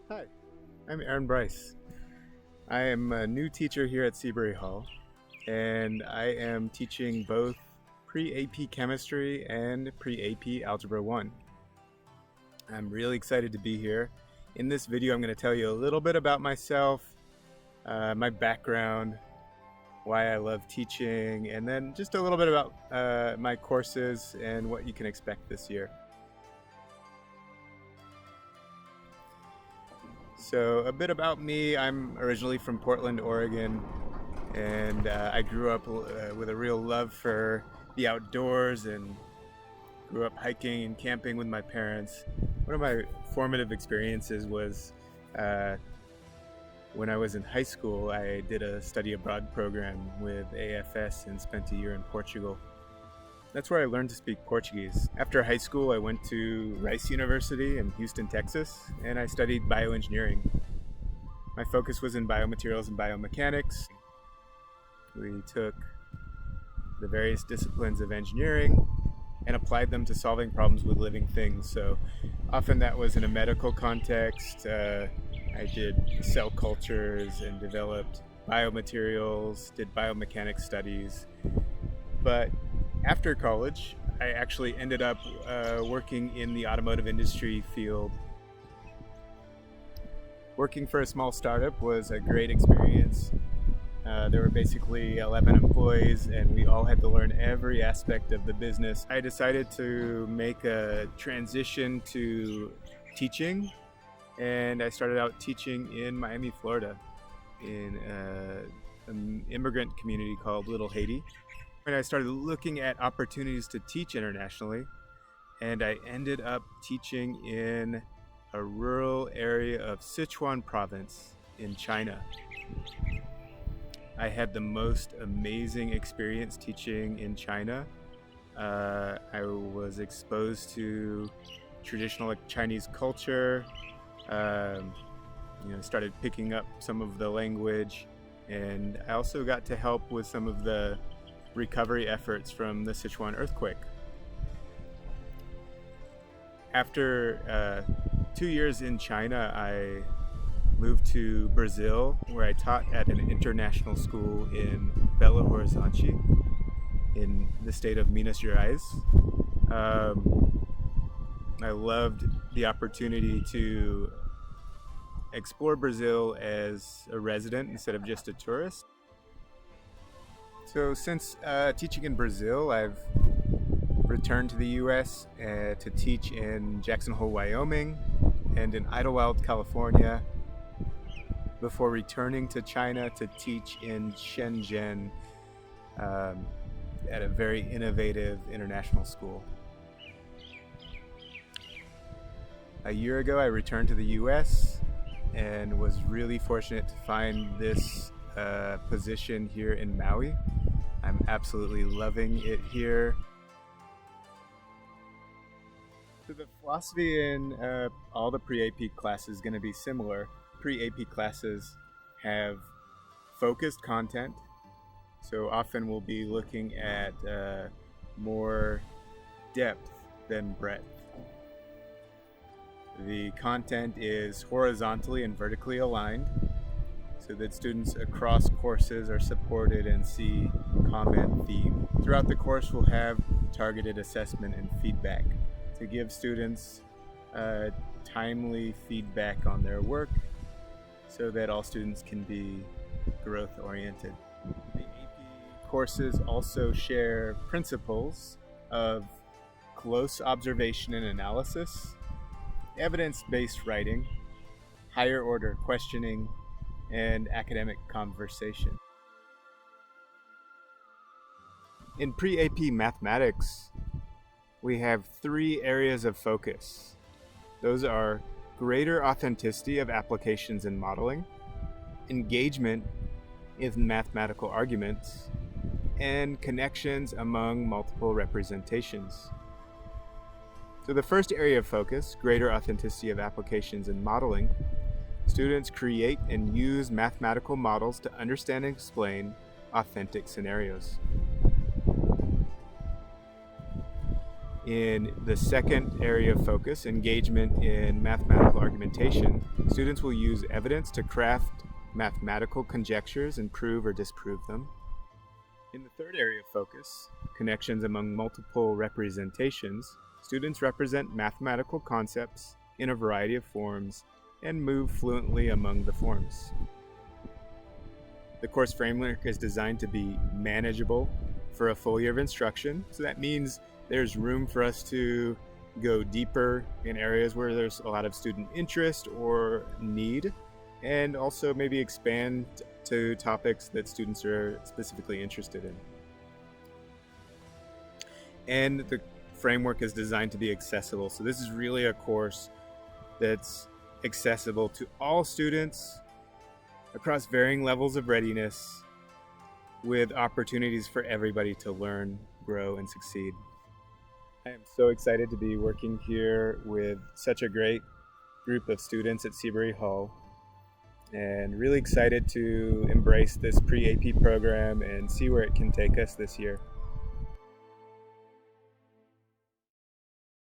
Hi, I'm Aaron Brice. I am a new teacher here at Seabury Hall, and I am teaching both Pre-AP Chemistry and Pre-AP Algebra 1. I'm really excited to be here. In this video, I'm going to tell you a little bit about myself, my background, why I love teaching, and then just a little bit about my courses and what you can expect this year. So a bit about me, I'm originally from Portland, Oregon, and I grew up with a real love for the outdoors and grew up hiking and camping with my parents. One of my formative experiences was when I was in high school. I did a study abroad program with AFS and spent a year in Portugal. That's where I learned to speak Portuguese. After high school, I went to Rice University in Houston, Texas, and I studied bioengineering. My focus was in biomaterials and biomechanics. We took the various disciplines of engineering and applied them to solving problems with living things. So often that was in a medical context. I did cell cultures and developed biomaterials, did biomechanics studies. But after college, I actually ended up working in the automotive industry field. Working for a small startup was a great experience. There were basically 11 employees, and we all had to learn every aspect of the business. I decided to make a transition to teaching, and I started out teaching in Miami, Florida, in an immigrant community called Little Haiti. And I started looking at opportunities to teach internationally, and I ended up teaching in a rural area of Sichuan province in China. I had the most amazing experience teaching in China. I was exposed to traditional Chinese culture, started picking up some of the language, and I also got to help with some of the recovery efforts from the Sichuan earthquake. After 2 years in China, I moved to Brazil, where I taught at an international school in Belo Horizonte in the state of Minas Gerais. I loved the opportunity to explore Brazil as a resident instead of just a tourist. So since teaching in Brazil, I've returned to the US to teach in Jackson Hole, Wyoming, and in Idlewild, California, before returning to China to teach in Shenzhen at a very innovative international school. A year ago, I returned to the US and was really fortunate to find this position here in Maui. I'm absolutely loving it here. So the philosophy in all the pre-AP classes is going to be similar. Pre-AP classes have focused content, so often we'll be looking at more depth than breadth. The content is horizontally and vertically aligned, so that students across courses are supported and see common theme. Throughout the course, we'll have targeted assessment and feedback to give students timely feedback on their work so that all students can be growth-oriented. The AP courses also share principles of close observation and analysis, evidence-based writing, higher-order questioning, and academic conversation. In pre-AP mathematics, we have 3 areas of focus. Those are greater authenticity of applications and modeling, engagement in mathematical arguments, and connections among multiple representations. So the first area of focus, greater authenticity of applications and modeling, students create and use mathematical models to understand and explain authentic scenarios. In the second area of focus, engagement in mathematical argumentation, students will use evidence to craft mathematical conjectures and prove or disprove them. In the third area of focus, connections among multiple representations, students represent mathematical concepts in a variety of forms and move fluently among the forms. The course framework is designed to be manageable for a full year of instruction, so that means there's room for us to go deeper in areas where there's a lot of student interest or need, and also maybe expand to topics that students are specifically interested in. And the framework is designed to be accessible. So this is really a course that's accessible to all students across varying levels of readiness, with opportunities for everybody to learn, grow, and succeed. I am so excited to be working here with such a great group of students at Seabury Hall, and really excited to embrace this pre-AP program and see where it can take us this year.